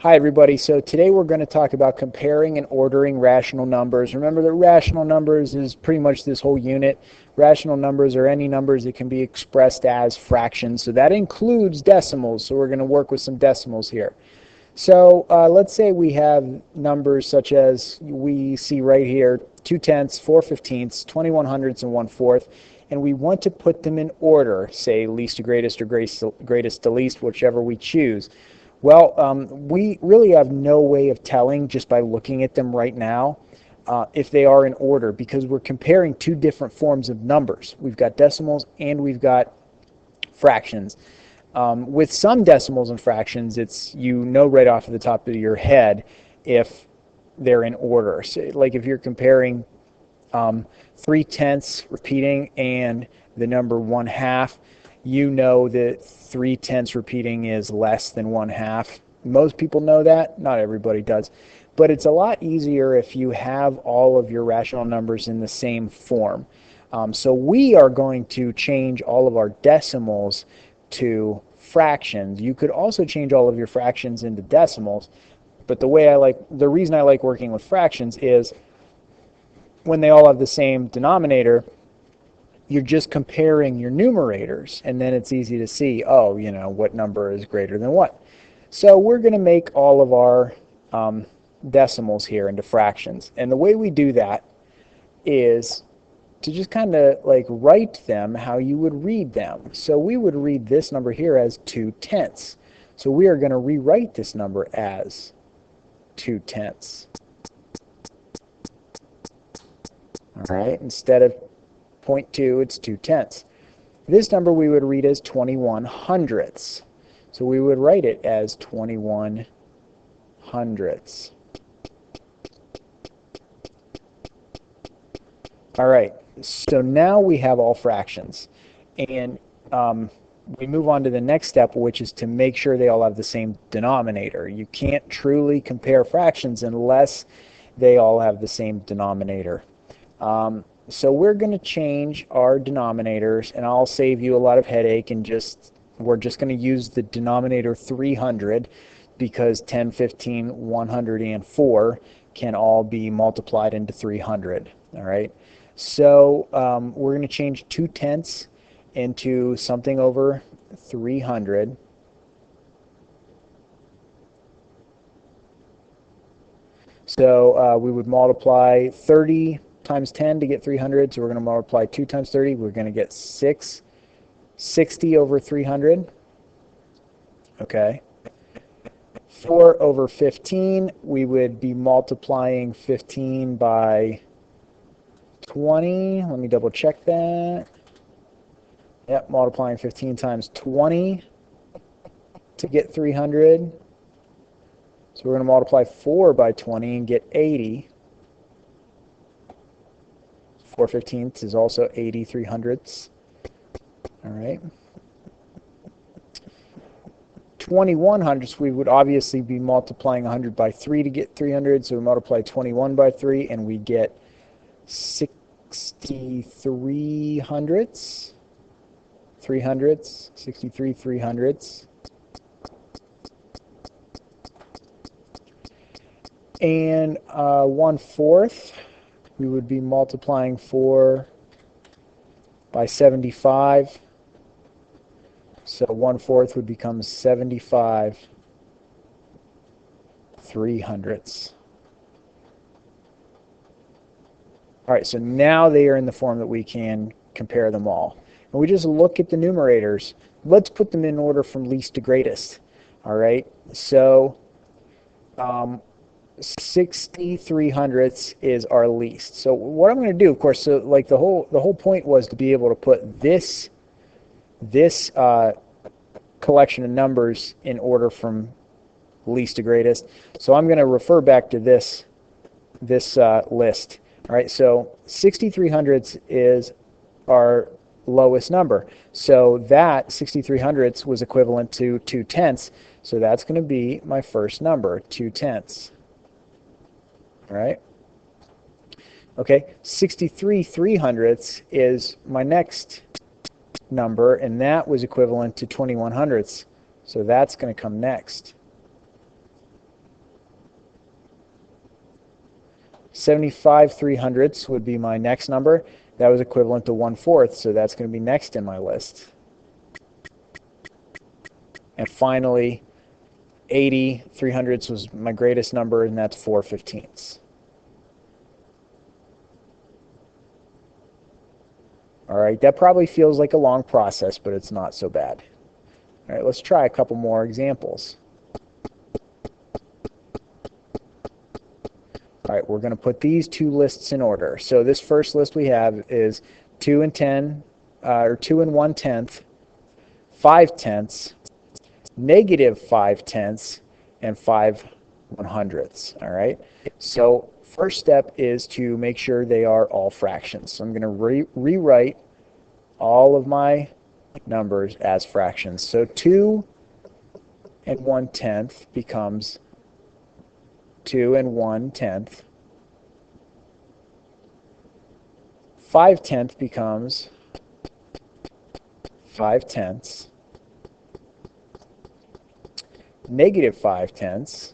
Hi everybody, so today we're going to talk about comparing and ordering rational numbers. Remember that rational numbers is pretty much this whole unit. Rational numbers are any numbers that can be expressed as fractions, so that includes decimals, so we're going to work with some decimals here. So let's say we have numbers such as we see right here, 2/10, 4/15, 21/100, and 1/4, and we want to put them in order, say least to greatest or greatest to least, whichever we choose. Well, we really have no way of telling just by looking at them right now if they are in order, because we're comparing two different forms of numbers. We've got decimals and we've got fractions. With some decimals and fractions, it's right off the top of your head if they're in order. So, like if you're comparing 3/10 repeating and the number 1/2, you know that 3/10 repeating is less than 1/2. Most people know that, not everybody does. But it's a lot easier if you have all of your rational numbers in the same form. So we are going to change all of our decimals to fractions. You could also change all of your fractions into decimals, but the reason I like working with fractions is when they all have the same denominator, you're just comparing your numerators, and then it's easy to see, oh, what number is greater than what. So we're going to make all of our decimals here into fractions. And the way we do that is to just kind of like write them how you would read them. So we would read this number here as 2/10. So we are going to rewrite this number as 2/10. All right, instead of 0.2, it's 2/10. This number we would read as 21/100. So we would write it as 21/100. All right, so now we have all fractions. And we move on to the next step, which is to make sure they all have the same denominator. You can't truly compare fractions unless they all have the same denominator. So we're going to change our denominators, and I'll save you a lot of headache, and we're just going to use the denominator 300 because 10, 15, 100, and 4 can all be multiplied into 300. All right. So we're going to change 2/10 into something over 300. So we would multiply 30 times 10 to get 300, so we're going to multiply 2 times 30. We're going to get 60 over 300. Okay. 4 over 15, we would be multiplying 15 by 20. Let me double check that. Yep, multiplying 15 times 20 to get 300. So we're going to multiply 4 by 20 and get 80. 4/15 is also 80 300ths. All right. 21/100, we would obviously be multiplying 100 by 3 to get 300. So we multiply 21 by 3 and we get 63 hundredths. 63 300ths. And 1/4. We would be multiplying 4 by 75. So 1/4 would become 75 300ths. All right, so now they are in the form that we can compare them all. And we just look at the numerators. Let's put them in order from least to greatest. All right, so 60 300ths is our least. So what I'm going to do, of course, so like the whole point was to be able to put this collection of numbers in order from least to greatest. So I'm going to refer back to this list. All right, so 60 300ths is our lowest number. So that 60 300ths was equivalent to 2/10. So that's going to be my first number, 2/10. All right. Okay, 63 300ths is my next number, and that was equivalent to 21/100. So that's going to come next. 75 300ths would be my next number. That was equivalent to 1/4, so that's going to be next in my list. And finally, 80 300ths was my greatest number, and that's 4/15. All right, that probably feels like a long process, but it's not so bad. All right, let's try a couple more examples. All right, we're going to put these two lists in order. So this first list we have is 2 and 10, or 2 and 1/10, 5/10, -5/10, and 5/100ths. All right, so first step is to make sure they are all fractions. So I'm going to rewrite all of my numbers as fractions. So 2 and 1/10 becomes 2 and 1/10. 5/10 becomes 5/10. -5/10,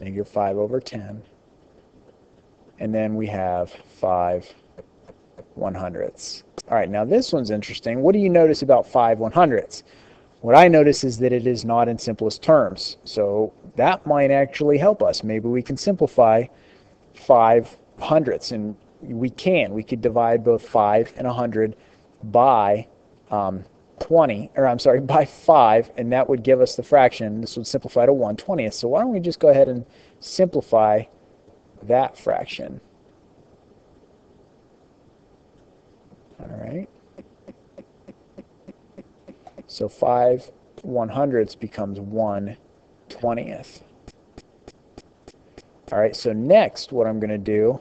-5/10. And then we have 5/100ths. All right, now this one's interesting. What do you notice about 5/100ths? What I notice is that it is not in simplest terms. So that might actually help us. Maybe we can simplify 5/100ths, and we could divide both 5 and 100 by 20, or I'm sorry, by 5, and that would give us the fraction. This would simplify to 1/20. So why don't we just go ahead and simplify that fraction? All right. So 5/100ths becomes 1/20. All right, so next what I'm going to do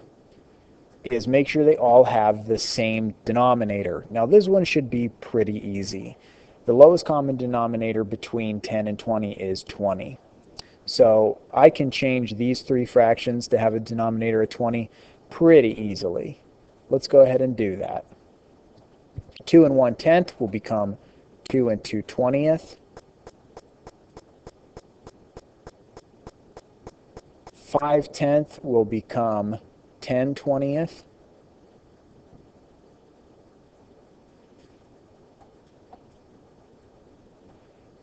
is make sure they all have the same denominator. Now this one should be pretty easy. The lowest common denominator between 10 and 20 is 20. So I can change these three fractions to have a denominator of 20 pretty easily. Let's go ahead and do that. 2 and 1/10 will become 2 and 2/20. 5/10 will become 10/20.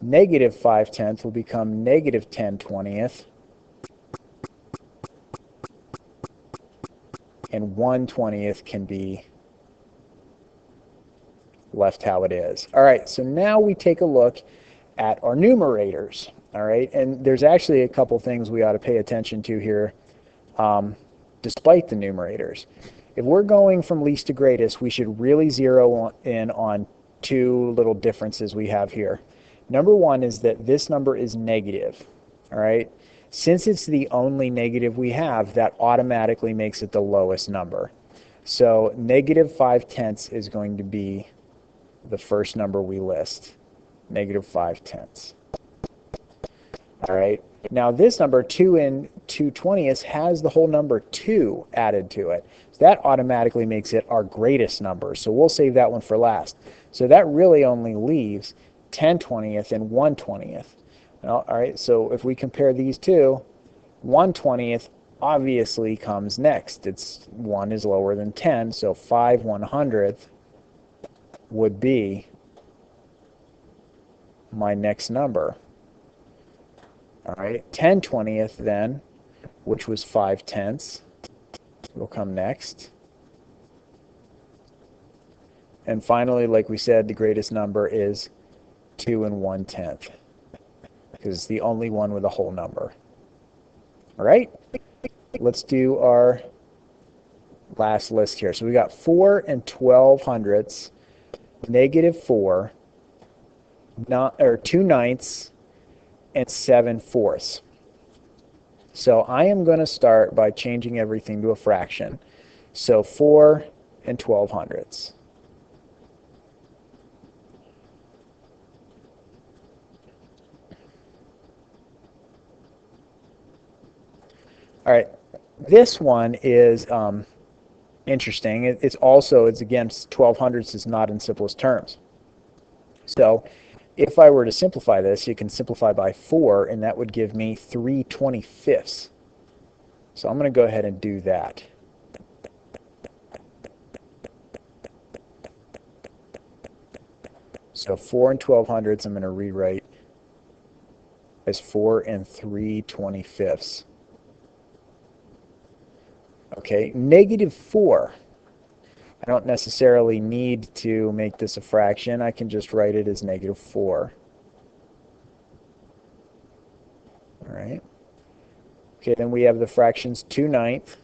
-5/10 will become -10/20. And 1/20 can be left how it is. All right, so now we take a look at our numerators. All right, and there's actually a couple things we ought to pay attention to here, despite the numerators. If we're going from least to greatest, we should really zero in on two little differences we have here. Number one is that this number is negative. All right, since it's the only negative we have, that automatically makes it the lowest number. So -5/10 is going to be the first number we list, -5/10. All right, now this number 2 and 2/20 has the whole number 2 added to it. So that automatically makes it our greatest number. So we'll save that one for last. So that really only leaves 10/20 and 1/20. Well, all right, so if we compare these two, 1/20 obviously comes next. 1 is lower than 10, so 5/100 would be my next number. All right, 10/20 then, which was 5/10, will come next. And finally, like we said, the greatest number is 2 and 1/10, because it's the only one with a whole number. All right, let's do our last list here. So we got 4 and 12/100ths, -4, 2/9, and 7/4. So I am going to start by changing everything to a fraction. So 4 and 12/100ths. All right, this one is interesting. It's against 12/100ths is not in simplest terms. So if I were to simplify this, you can simplify by 4, and that would give me 3/25. So I'm going to go ahead and do that. So 4 and 1200ths I'm going to rewrite as 4 and 3/25. Okay, -4. I don't necessarily need to make this a fraction. I can just write it as -4. All right. Okay, then we have the fractions 2/9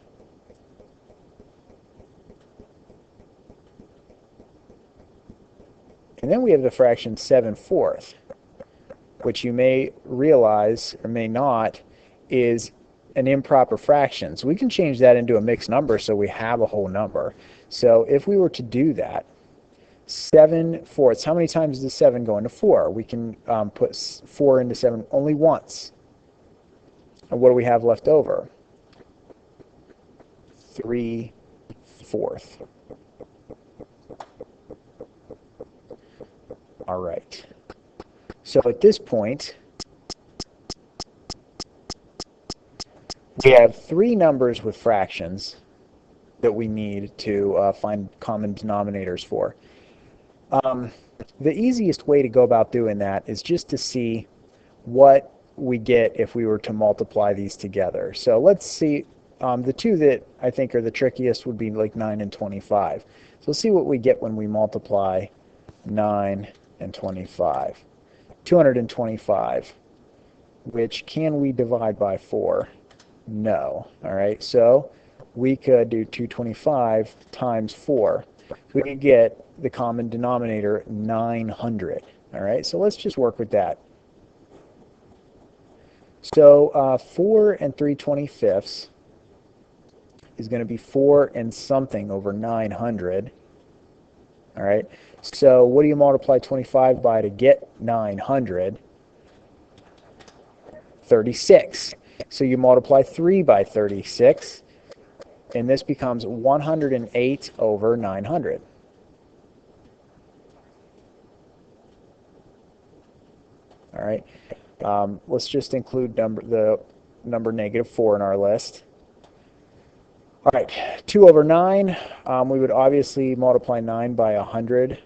and then we have the fraction 7/4, which you may realize or may not is an improper fraction. So we can change that into a mixed number so we have a whole number. So if we were to do that, 7/4, how many times does 7 go into 4? We can put 4 into 7 only once. And what do we have left over? 3/4. All right. So at this point, we have 3 numbers with fractions that we need to find common denominators for. The easiest way to go about doing that is just to see what we get if we were to multiply these together. So let's see, the two that I think are the trickiest would be like 9 and 25. So let's see what we get when we multiply 9 and 25. 225, which can we divide by 4? No. All right, so we could do 225 times 4. We could get the common denominator 900. All right, so let's just work with that. So 4 and 3/25 is going to be 4 and something over 900. All right, so what do you multiply 25 by to get 900? 36. So you multiply 3 by 36, and this becomes 108 over 900. All right, let's just include the number -4 in our list. All right, 2 over 9, we would obviously multiply 9 by 100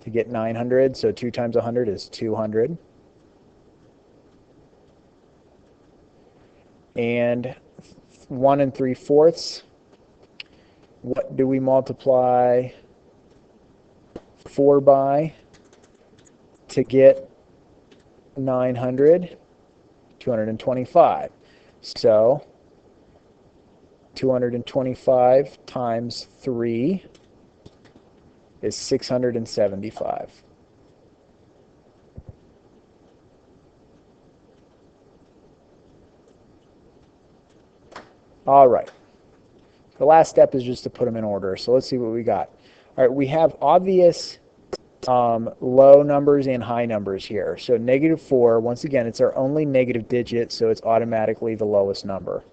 to get 900, so 2 times 100 is 200. And 1 and 3/4, what do we multiply 4 by to get 900? 225. So 225 times 3 is 675. All right. The last step is just to put them in order. So let's see what we got. All right, we have obvious low numbers and high numbers here. So -4, once again, it's our only negative digit, so it's automatically the lowest number.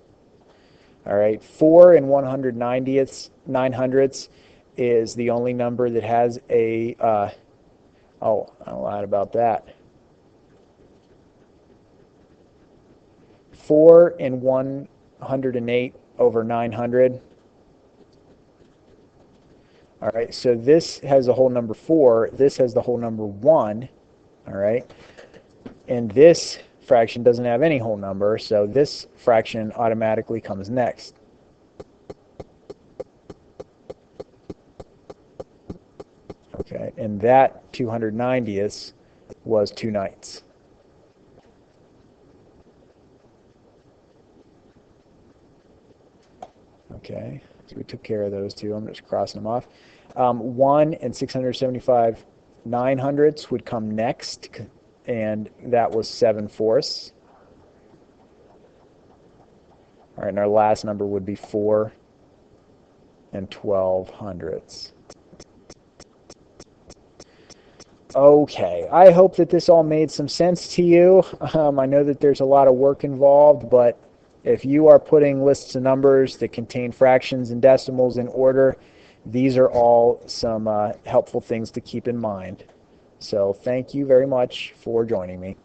All right, 4 and 1/900ths is the only number that has a, oh, I lied about that. 4 and 108 over 900. All right, so this has the whole number 4. This has the whole number 1. All right, and this fraction doesn't have any whole number, so this fraction automatically comes next. Okay, and that 290th was 2/9. Okay, so we took care of those two. I'm just crossing them off. 1 and 675 900ths would come next, and that was 7/4. All right, and our last number would be 4 and 1200ths. Okay, I hope that this all made some sense to you. I know that there's a lot of work involved, but if you are putting lists of numbers that contain fractions and decimals in order, these are all some helpful things to keep in mind. So thank you very much for joining me.